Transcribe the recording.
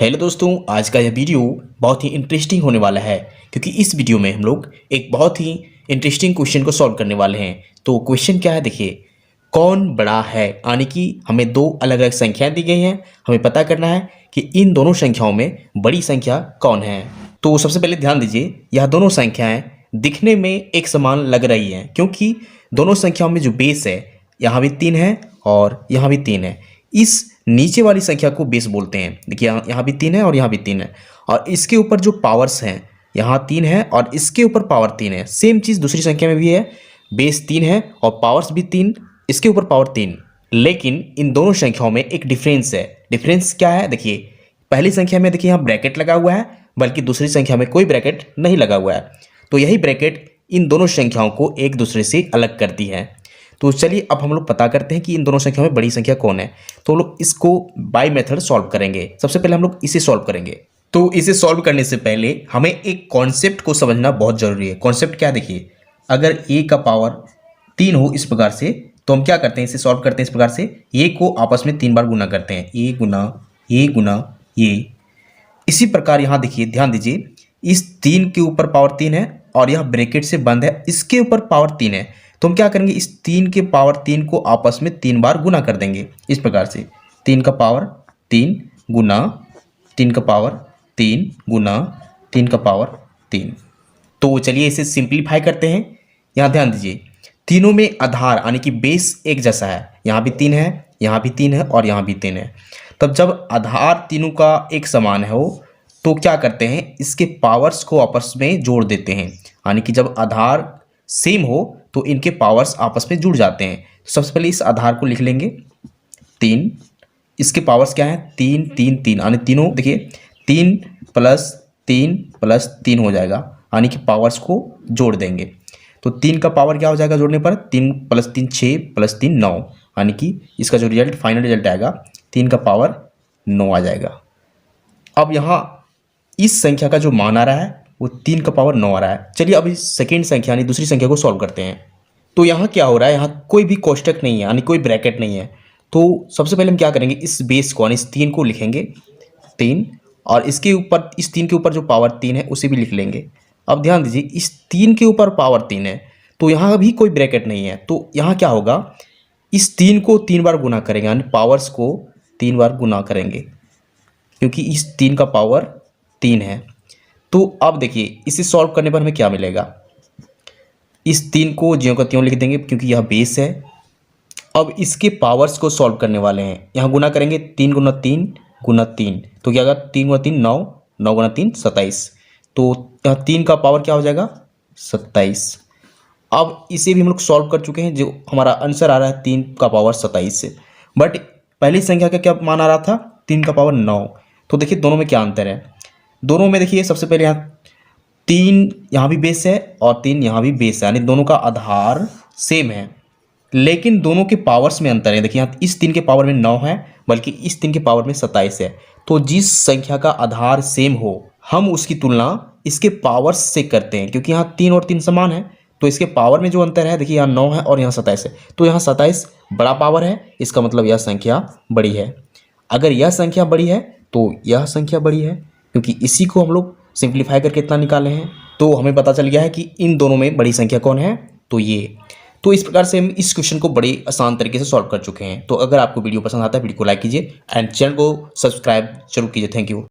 Hello दोस्तों, आज का यह वीडियो बहुत ही इंटरेस्टिंग होने वाला है क्योंकि इस वीडियो में हम लोग एक बहुत ही इंटरेस्टिंग क्वेश्चन को सॉल्व करने वाले हैं। तो क्वेश्चन क्या है, देखिए, कौन बड़ा है, यानी कि हमें दो अलग अलग संख्याएं दी गई हैं। हमें पता करना है कि इन दोनों संख्याओं में बड़ी संख्या कौन है। तो सबसे पहले ध्यान दीजिए, यह दोनों संख्याएं दिखने में एक समान लग रही हैं क्योंकि दोनों संख्याओं में जो बेस है, यहाँ भी 3 है और यहाँ भी 3 है। इस नीचे वाली संख्या को बेस बोलते हैं। देखिए, यहाँ भी 3 है और यहाँ भी 3 है, और इसके ऊपर जो पावर्स हैं, यहाँ 3 है और इसके ऊपर पावर 3 है। सेम चीज़ दूसरी संख्या में भी है, बेस 3 है और पावर्स भी 3, इसके ऊपर पावर 3। लेकिन इन दोनों संख्याओं में एक डिफरेंस है। डिफरेंस क्या है, देखिए, पहली संख्या में देखिए यहाँ ब्रैकेट लगा हुआ है, बल्कि दूसरी संख्या में कोई ब्रैकेट नहीं लगा हुआ है। तो यही ब्रैकेट इन दोनों संख्याओं को एक दूसरे से अलग करती है। तो चलिए अब हम लोग पता करते हैं कि इन दोनों संख्याओं में बड़ी संख्या कौन है। तो हम लोग इसको बाय मेथड सॉल्व करेंगे। सबसे पहले हम लोग इसे सॉल्व करेंगे। तो इसे सॉल्व करने से पहले हमें एक कॉन्सेप्ट को समझना बहुत जरूरी है। कॉन्सेप्ट क्या है, देखिए, अगर a का पावर 3 हो इस प्रकार से, तो हम क्या करते हैं, इसे सॉल्व करते हैं इस प्रकार से, a को आपस में 3 बार गुना करते हैं, a गुना a। इसी प्रकार यहाँ देखिए, ध्यान दीजिए, इस 3 के ऊपर पावर 3 है और यह ब्रैकेट से बंद है, इसके ऊपर पावर 3 है। तो हम क्या करेंगे, इस 3 के पावर 3 को आपस में 3 बार गुना कर देंगे इस प्रकार से, 3 का पावर 3 गुना 3 का पावर 3 गुना 3 का पावर 3। तो चलिए इसे सिंप्लीफाई करते हैं। यहाँ ध्यान दीजिए, तीनों में आधार यानी कि बेस एक जैसा है, यहाँ भी 3 है, यहाँ भी 3 है और यहाँ भी 3 है। तब जब आधार तीनों का एक समान हो तो क्या करते हैं, इसके पावर्स को आपस में जोड़ देते हैं। यानी कि जब आधार सेम हो तो इनके पावर्स आपस में जुड़ जाते हैं। तो सबसे पहले इस आधार को लिख लेंगे 3, इसके पावर्स क्या हैं, 3 3 3, यानी तीनों देखिए 3 + 3 हो जाएगा, यानी कि पावर्स को जोड़ देंगे। तो 3 का पावर क्या हो जाएगा जोड़ने पर, 3 + 3 6 + 3 9, यानी कि इसका जो रिजल्ट फाइनल रिजल्ट आएगा 3 का पावर 9 आ जाएगा। अब यहाँ इस संख्या का जो मान आ रहा है वो 3 का पावर 9 आ रहा है। चलिए अब इस सेकेंड संख्या यानी दूसरी संख्या को सॉल्व करते हैं। तो यहाँ क्या हो रहा है, यहाँ कोई भी कोष्टक नहीं है, यानी कोई ब्रैकेट नहीं है। तो सबसे पहले हम क्या करेंगे, इस बेस को यानी इस 3 को लिखेंगे 3, और इसके ऊपर इस 3 के ऊपर जो पावर 3 है उसे भी लिख लेंगे। अब ध्यान दीजिए, इस 3 के ऊपर पावर 3 है तो यहाँ भी कोई ब्रैकेट नहीं है। तो यहाँ क्या होगा, इस 3 को 3 बार गुना करेंगे, यानी पावर्स को 3 बार गुना करेंगे क्योंकि इस 3 का पावर 3 है। तो अब देखिए, इसे सॉल्व करने पर हमें क्या मिलेगा, इस 3 को ज्यों का त्यों लिख देंगे क्योंकि यह बेस है। अब इसके पावर्स को सॉल्व करने वाले हैं, यहाँ गुना करेंगे 3 × 3 × 3, तो क्या होगा, 3 × 3 9, 9 × 3 27। तो यहाँ 3 का पावर क्या हो जाएगा, 27। अब इसे भी हम लोग सॉल्व कर चुके हैं, जो हमारा आंसर आ रहा है 3 का पावर 27। बट पहली संख्या का क्या मान आ रहा था, 3 का पावर 9। तो देखिए दोनों में क्या अंतर है। दोनों में देखिए, सबसे पहले यहाँ 3 यहाँ भी बेस है और 3 यहाँ भी बेस है, यानी दोनों का आधार सेम है, लेकिन दोनों के पावर्स में अंतर है। देखिए यहाँ इस 3 के पावर में 9 है, बल्कि इस 3 के पावर में 27 है। तो जिस संख्या का आधार सेम हो हम उसकी तुलना इसके पावर्स से करते हैं, क्योंकि यहाँ 3 और 3 समान है तो इसके पावर में जो अंतर है, देखिए यहाँ 9 है और यहाँ 27 है, तो यहाँ 27 बड़ा पावर है, इसका मतलब यह संख्या बड़ी है। अगर यह संख्या बड़ी है तो यह संख्या बड़ी है, क्योंकि इसी को हम लोग सिंप्लीफाई करके इतना निकाले हैं। तो हमें पता चल गया है कि इन दोनों में बड़ी संख्या कौन है, तो ये। तो इस प्रकार से हम इस क्वेश्चन को बड़े आसान तरीके से सॉल्व कर चुके हैं। तो अगर आपको वीडियो पसंद आता है, वीडियो को लाइक कीजिए एंड चैनल को सब्सक्राइब जरूर कीजिए। Thank you.